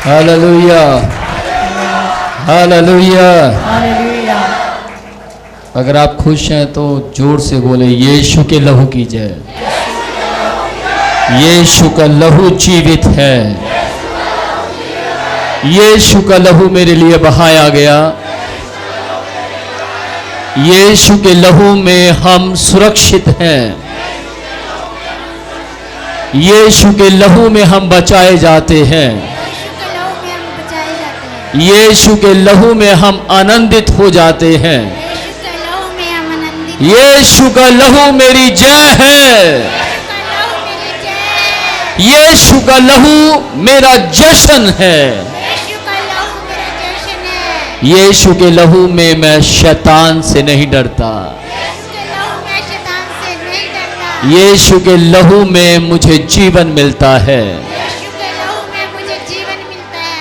Hallelujah, hallelujah. अगर आप खुश हैं तो जोर से बोले यीशु के लहू की जय। यीशु का लहू जीवित है। यीशु का लहू मेरे लिए बहाया गया। यीशु के लहू में हम सुरक्षित हैं। यीशु के लहू में हम बचाए जाते हैं। यीशु के लहू में हम आनंदित हो जाते हैं। यीशु का लहू मेरी जय है। यीशु का लहू मेरा जश्न है। यीशु के लहू में मैं शैतान से नहीं डरता। यीशु के लहू में मुझे जीवन मिलता है।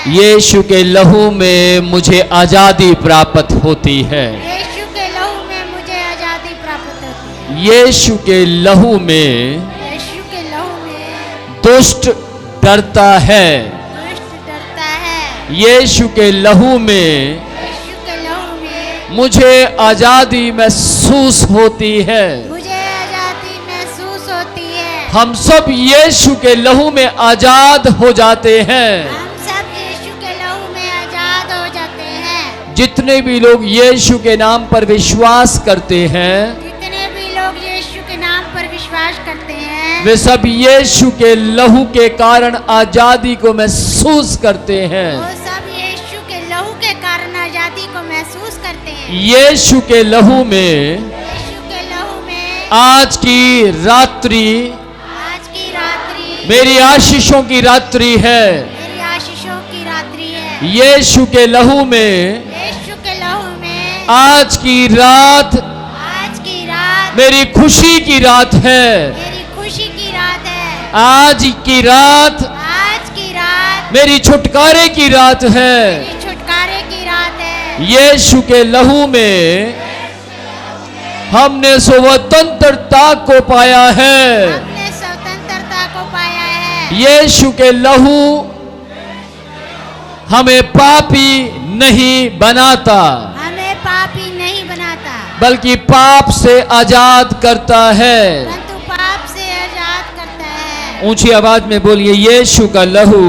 यीशु के लहू में मुझे आजादी प्राप्त होती है। यीशु के लहू में दुष्ट डरता है। यीशु के लहू में मुझे आजादी महसूस होती है। हम सब यीशु के लहू में आजाद हो जाते हैं। जितने भी लोग यीशु के नाम पर विश्वास करते हैं, वे सब यीशु के लहू के कारण आजादी को महसूस करते हैं। यीशु के लहू में आज की रात्रि मेरी आशीषों की रात्रि है। यीशु के लहू में आज की रात मेरी खुशी की रात है। आज की रात मेरी छुटकारे की रात है। यीशु के लहू में हमने स्वतंत्रता को पाया है। यीशु के लहू हमें पापी नहीं बनाता, बल्कि पाप से आजाद करता है। ऊंची आवाज में बोलिए, यीशु का लहू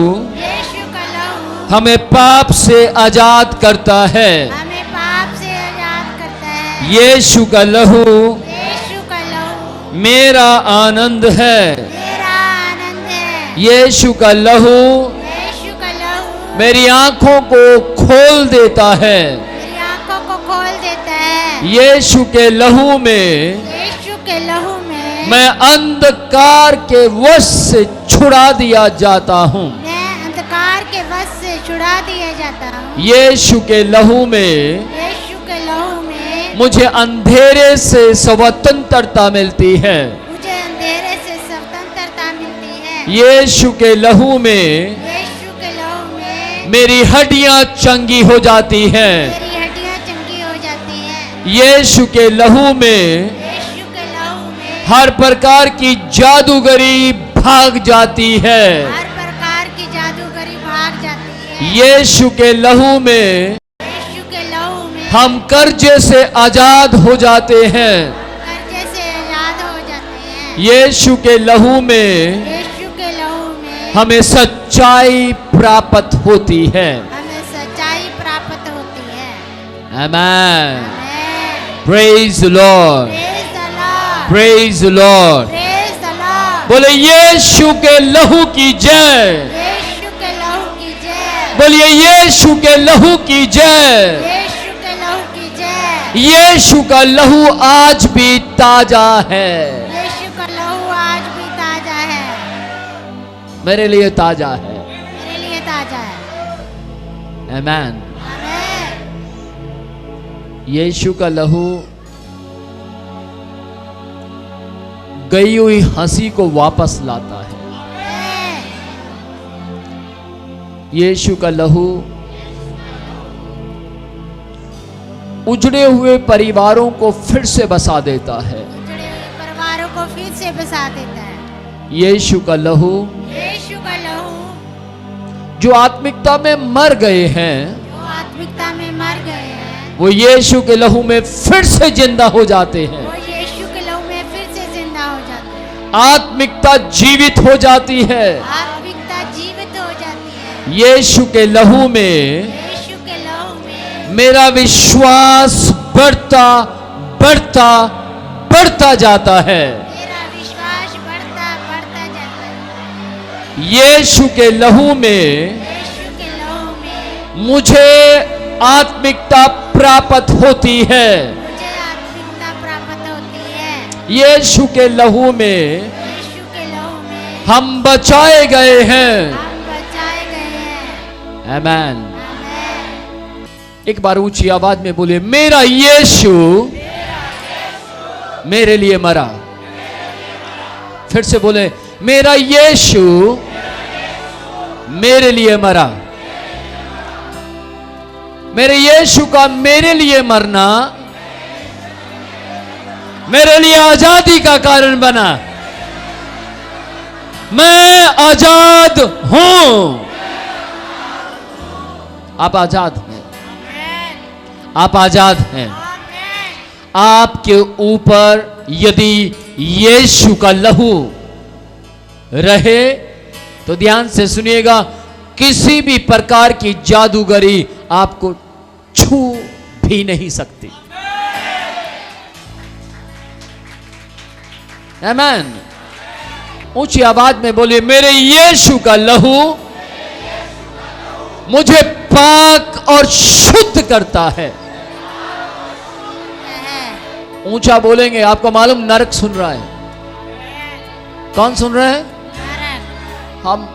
हमें पाप से आजाद करता है। यीशु का लहू मेरा आनंद है। यीशु का लहू मेरी आंखों को खोल देता है। यीशु के लहू में मैं अंधकार के वश से छुड़ा दिया जाता हूँ। यीशु के लहू में मुझे अंधेरे से स्वतंत्रता मिलती है। यीशु के लहू में मेरी हड्डियां चंगी हो जाती हैं। यीशु के लहू में हर प्रकार की जादूगरी भाग जाती है। यीशु के लहू में हम कर्जे से आजाद हो जाते हैं। यीशु के लहू में हमें सच्चाई प्राप्त होती है। Amen. Praise the Lord, praise the Lord. बोले यीशु के लहू की जय। बोलिए यीशु के लहू की जय। यीशु का लहू आज भी ताजा है। मेरे लिए ताजा है। आमेन। यीशु का लहू गई हुई हंसी को वापस लाता है। यीशु का लहू उजड़े हुए परिवारों को फिर से बसा देता है। यीशु का लहू जो आत्मिकता में मर गए हैं, जो आत्मिकता में मर गए हैं, वो यीशु के लहू में फिर से जिंदा हो जाते हैं। वो यीशु के लहू में फिर से जिंदा हो जाते हैं। आत्मिकता जीवित हो जाती है आत्मिकता जीवित हो जाती है यीशु के लहू में। यीशु के लहू में। मेरा विश्वास बढ़ता बढ़ता बढ़ता जाता है। मेरा विश्वास बढ़ता बढ़ता जाता है यीशु के लहू में यीशु के लहू में। मुझे आत्मिकता प्राप्त होती है। मुझे आत्मिकता प्राप्त होती है यीशु के लहू में यीशु के लहू में। हम बचाए गए हैं। हम बचाए गए हैं। आमेन। आमेन। एक बार ऊंची आवाज में बोलिए, मेरा यीशु मेरे लिए मरा। फिर से बोले, मेरा यीशु मेरे लिए मरा। मेरे यीशु का मेरे लिए मरना मेरे लिए आजादी का कारण बना। मैं आजाद हूं। आप आजाद हैं। आप आजाद हैं। आपके ऊपर यदि यीशु का लहू रहे तो ध्यान से सुनिएगा, किसी भी प्रकार की जादूगरी आपको छू भी नहीं सकती। आमेन। ऊंची आवाज में बोलिए, मेरे यीशु का लहू मुझे पाक और शुद्ध करता है। ऊंचा बोलेंगे, आपको मालूम नरक सुन रहा है। कौन सुन रहा है? हम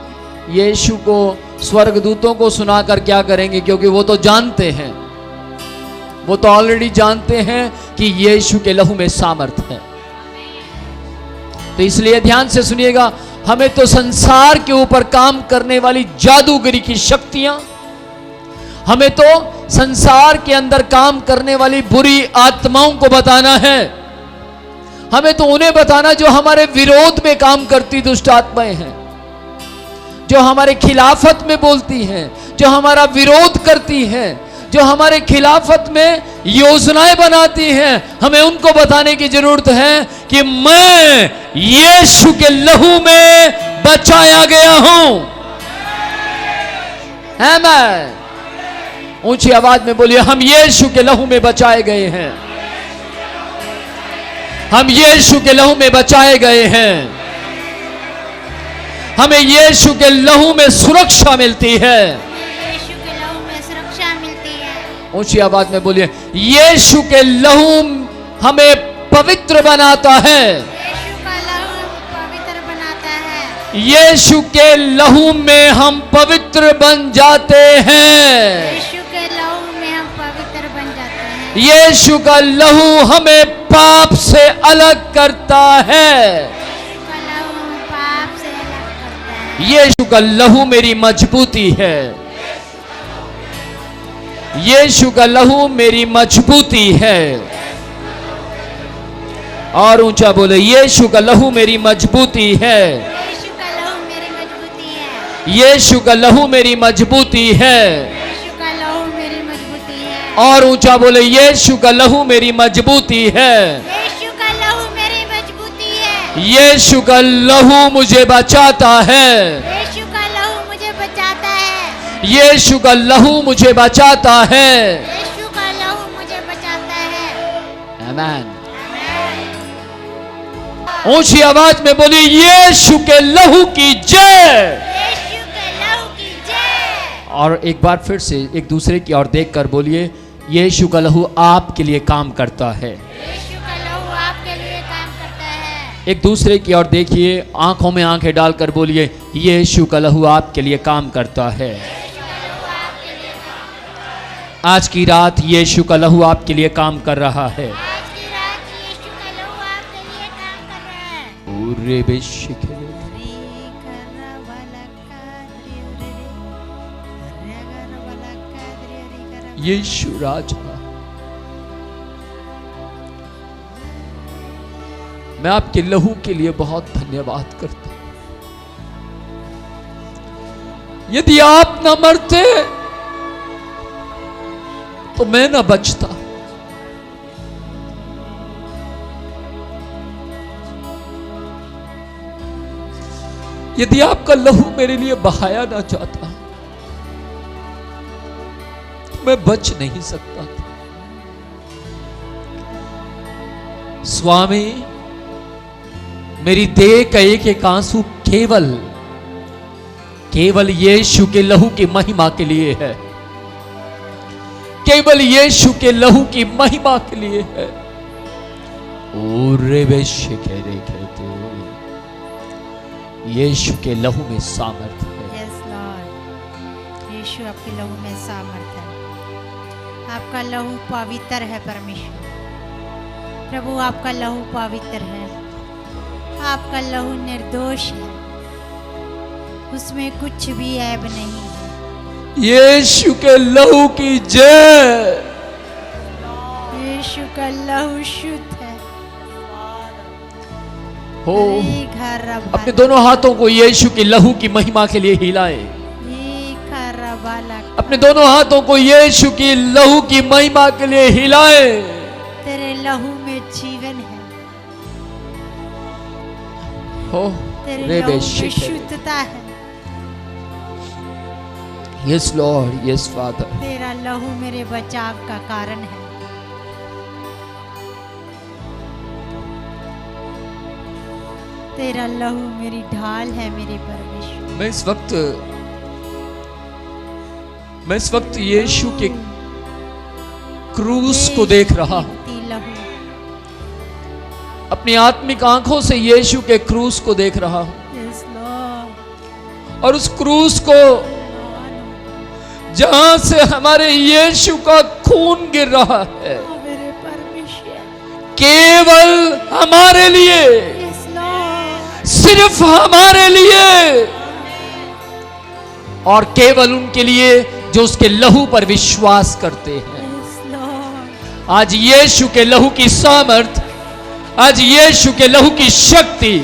यीशु को स्वर्गदूतों को सुनाकर क्या करेंगे, क्योंकि वो तो जानते हैं, वो तो ऑलरेडी जानते हैं कि यीशु के लहू में सामर्थ है। तो इसलिए ध्यान से सुनिएगा, हमें तो संसार के ऊपर काम करने वाली जादूगरी की शक्तियां, हमें तो संसार के अंदर काम करने वाली बुरी आत्माओं को बताना है। हमें तो उन्हें बताना जो हमारे विरोध में काम करती दुष्ट आत्माएं हैं, जो हमारे खिलाफत में बोलती हैं, जो हमारा विरोध करती हैं, जो हमारे खिलाफत में योजनाएं बनाती हैं। हमें उनको बताने की जरूरत है कि मैं यीशु के लहू में बचाया गया हूं। आमीन। ऊंची आवाज में बोलिए, हम यीशु के लहू में बचाए गए हैं। हम यीशु के लहू में बचाए गए हैं। हमें यीशु के लहू में सुरक्षा मिलती है। यीशु के लहू में सुरक्षा मिलती है। ऊंची आवाज में बोलिए, यीशु के लहू हमें पवित्र बनाता है। यीशु का लहू पवित्र बनाता है। यीशु के लहू में हम पवित्र बन जाते हैं। यीशु के लहू में हम पवित्र बन जाते हैं। यीशु का लहू हमें पाप से अलग करता है। यीशु का लहू पाप से अलग करता है। यीशु का लहू मेरी मजबूती है। यीशु का लहू मेरी मजबूती है। और ऊंचा बोले, यीशु का लहू मेरी मजबूती है। यीशु का लहू मेरी मजबूती है। यीशु का लहू मेरी मजबूती है। यीशु का लहू मेरी मजबूती है। और ऊंचा बोले, यीशु का लहू मेरी मजबूती है। यीशु का लहू मेरी मजबूती है। यीशु का लहू मुझे बचाता है। यीशु का लहू मुझे बचाता है। यीशु का लहू मुझे बचाता है। यीशु का लहू मुझे बचाता है। आमीन। ऊंची आवाज में बोली, यीशु के लहू की जय। यीशु के लहू की जय। और एक बार फिर से एक दूसरे की ओर देखकर बोलिए, यीशु का लहू आपके लिए काम करता है। यीशु का लहू आपके लिए काम करता है। एक दूसरे की ओर देखिए, आंखों में आंखें डालकर बोलिए, यीशु का लहू आपके लिए काम करता है। यीशु का लहू आपके लिए काम करता है। आज की रात यीशु का लहू आपके लिए काम कर रहा है। आज की रात यीशु का लहू आपके लिए काम कर रहा है। पूरे बेशिके यीशु राजा, मैं आपके लहू के लिए बहुत धन्यवाद करता हूं। यदि आप न मरते तो मैं न बचता। यदि आपका लहू मेरे लिए बहाया ना जाता तो मैं बच नहीं सकता था। स्वामी, मेरी देह का एक एक आंसू केवल यीशु के लहू की महिमा के लिए है। केवल यीशु के लहू की महिमा के लिए है। यीशु के लहू में सामर्थ है। यस लॉर्ड, यीशु आपके लहू में सामर्थ है। आपका लहू पवित्र है परमेश्वर। प्रभु, आपका लहू पवित्र है। आपका लहू निर्दोष है, उसमें कुछ भी ऐब नहीं है। यीशु के लहू की जय। यीशु का लहू शुद्ध है। हो, घर अपने दोनों हाथों को यीशु के लहू की महिमा के लिए हिलाएं। अपने दोनों हाथों को यीशु की लहू की महिमा के लिए हिलाएं। तेरे लहू में जीवन है। हो, तेरे लहू में शुद्धता है। Yes Lord, yes father. तेरा लहू मेरे बचाव का कारण है। तेरा लहू मेरी ढाल है मेरे परमेश्वर। मैं इस वक्त यीशु के क्रूस को देख रहा हूं। अपनी आत्मिक आंखों से यीशु के क्रूस को देख रहा हूं। Yes Lord. और उस क्रूस को जहां से हमारे यीशु का खून गिर रहा है, मेरे परमेश्वर, केवल हमारे लिए, यस लॉर्ड, सिर्फ हमारे लिए, और केवल उनके लिए जो उसके लहू पर विश्वास करते हैं। Yes Lord. आज यीशु के लहू की सामर्थ, आज यीशु के लहू की शक्ति,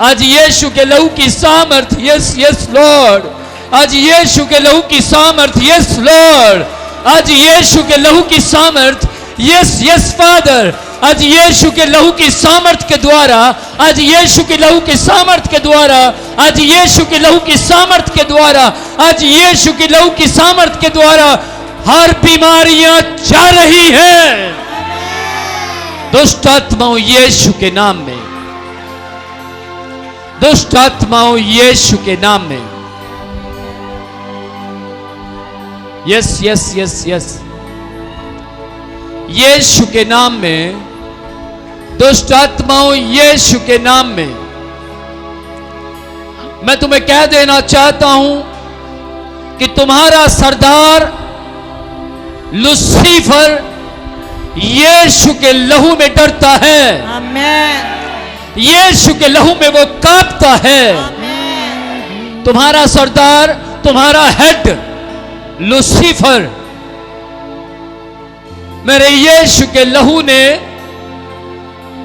आज यीशु के लहू की सामर्थ। Yes yes Lord. आज यीशु के लहू की सामर्थ। Yes Lord. आज यीशु के लहू की सामर्थ। Yes yes father. आज यीशु के लहू की सामर्थ के द्वारा, आज यीशु के लहू की सामर्थ के द्वारा, आज यीशु के लहू की सामर्थ के द्वारा, आज यीशु के लहू की सामर्थ के द्वारा हर बीमारियां जा रही हैं। दुष्ट आत्माओं यीशु के नाम में, दुष्ट आत्माओं यीशु के नाम में। यस यस यस यस, यीशु के नाम में, दुष्ट आत्माओं यीशु के नाम में। मैं तुम्हें कह देना चाहता हूं कि तुम्हारा सरदार लूसीफर यीशु के लहू में डरता है। आमीन। यीशु के लहू में वो कांपता है। आमीन। तुम्हारा सरदार, तुम्हारा हेड लूसीफर, मेरे यीशु के लहू ने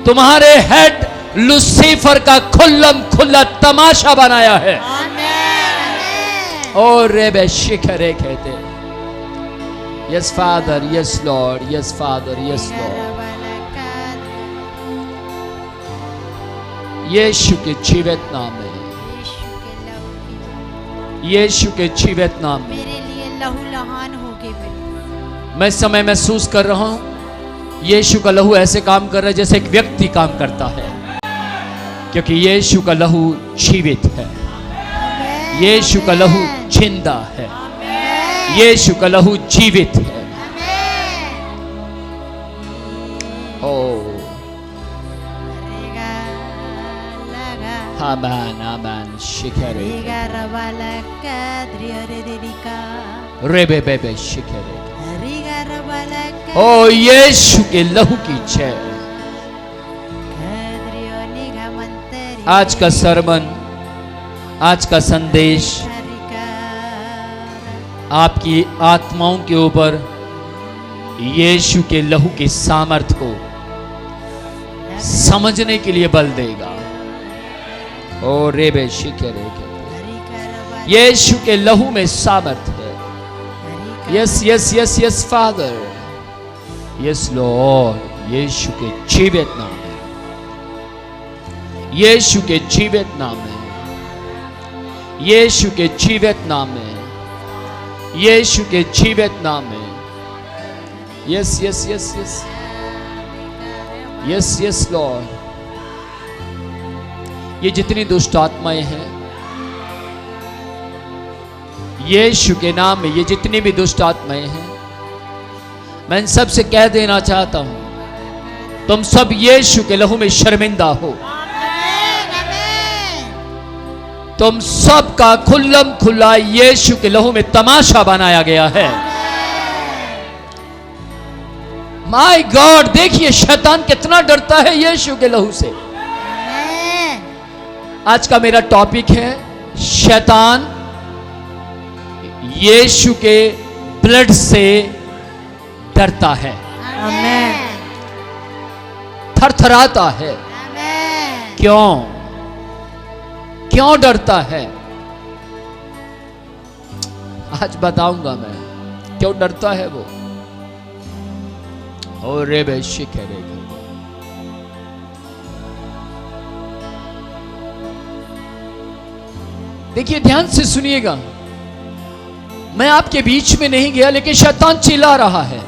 तुम्हारे हेड लूसीफर का खुल्लम खुल्ला तमाशा बनाया है। आमीन। और रेबे शिखरे कहते, yes Father, yes Lord, yes Father, yes Lord. Yeshu के जीवित नाम में, यीशु के जीवित नाम में मेरे लिए लहू लहान हो गए। मैं समय महसूस कर रहा हूं यीशु का लहू ऐसे काम कर रहा है जैसे एक व्यक्ति काम करता है, क्योंकि यीशु का लहू जीवित है। यीशु का लहू जिंदा है। यीशु का लहू जीवित है। ओ आमेन आमेन। शिखरे रेबे बेबे शिखरे। ओ यीशु के लहू की जय। आज का सरमन, आज का संदेश आपकी आत्माओं के ऊपर यीशु के लहू की सामर्थ को समझने के लिए बल देगा। ओ रेबे शिखरे। यीशु के लहू में सामर्थ है। Yes yes yes yes Father, yes Lord, Yeshu के जीवित नाम में, यीशु के जीवित नाम में, यीशु के जीवित नाम में, यीशु के जीवित नाम में। Yes yes yes yes yes yes Lord. ये जितनी दुष्ट आत्माएं हैं, यीशु के नाम में ये जितनी भी दुष्ट आत्माएं हैं, मैं इन सब से कह देना चाहता हूं, तुम सब यीशु के लहू में शर्मिंदा हो। तुम सब का खुल्लम खुल्ला यीशु के लहू में तमाशा बनाया गया है। माय गॉड, देखिए शैतान कितना डरता है यीशु के लहू से। आज का मेरा टॉपिक है, शैतान यीशु के ब्लड से डरता है, थरथराता है। क्यों क्यों डरता है? आज बताऊंगा मैं क्यों डरता है वो। और रे बेशिक है रे। देखिए ध्यान से सुनिएगा, मैं आपके बीच में नहीं गया, लेकिन शैतान चिल्ला रहा है।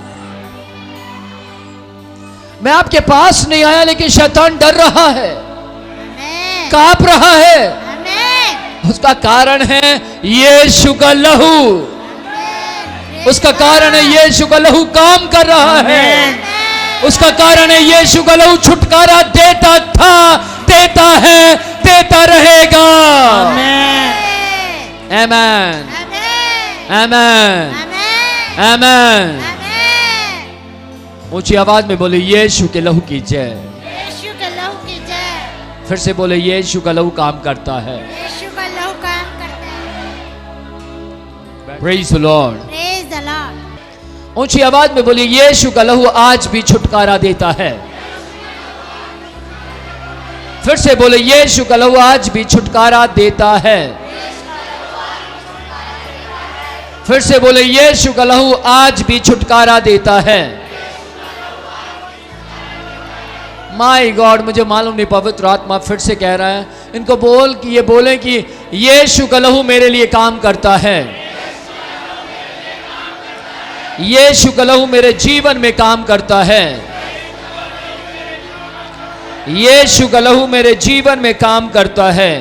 मैं आपके पास नहीं आया, लेकिन शैतान डर रहा है, कांप रहा है। उसका कारण है यीशु का लहू। उसका कारण है यीशु का लहू काम कर रहा है। उसका कारण है यीशु का लहू छुटकारा देता था, देता है, देता रहेगा। आमीन, आमीन, आमीन। ऊंची आवाज में बोले यीशु के लहू की जय। यीशु के लहू की जय। फिर से बोले यीशु का लहू काम करता है। यीशु का लहू काम करता है। Praise the Lord, praise the Lord. ऊंची आवाज में बोले यीशु का लहू आज भी छुटकारा देता है। फिर से बोले यीशु का लहू आज भी छुटकारा देता है। फिर से बोले यीशु का लहू आज भी छुटकारा देता है। माय गॉड, मुझे मालूम नहीं पवित्र आत्मा फिर से कह रहा है इनको बोल कि ये बोले कि यीशु का लहू मेरे लिए काम करता है। यीशु का लहू मेरे जीवन में काम करता है। यीशु का लहू मेरे जीवन में काम करता है।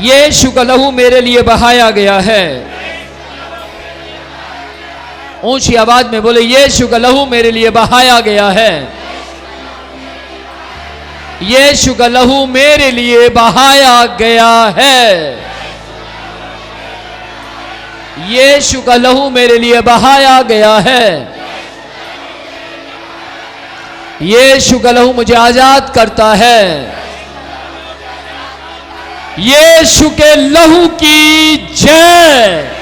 यीशु का लहू मेरे लिए बहाया गया है। ऊंची आवाज में बोले यीशु का लहू मेरे लिए बहाया गया है। यीशु का लहू मेरे लिए बहाया गया है। यीशु का लहू मेरे लिए बहाया गया है। यीशु का लहू मुझे आजाद करता है। यीशु के लहू की जय।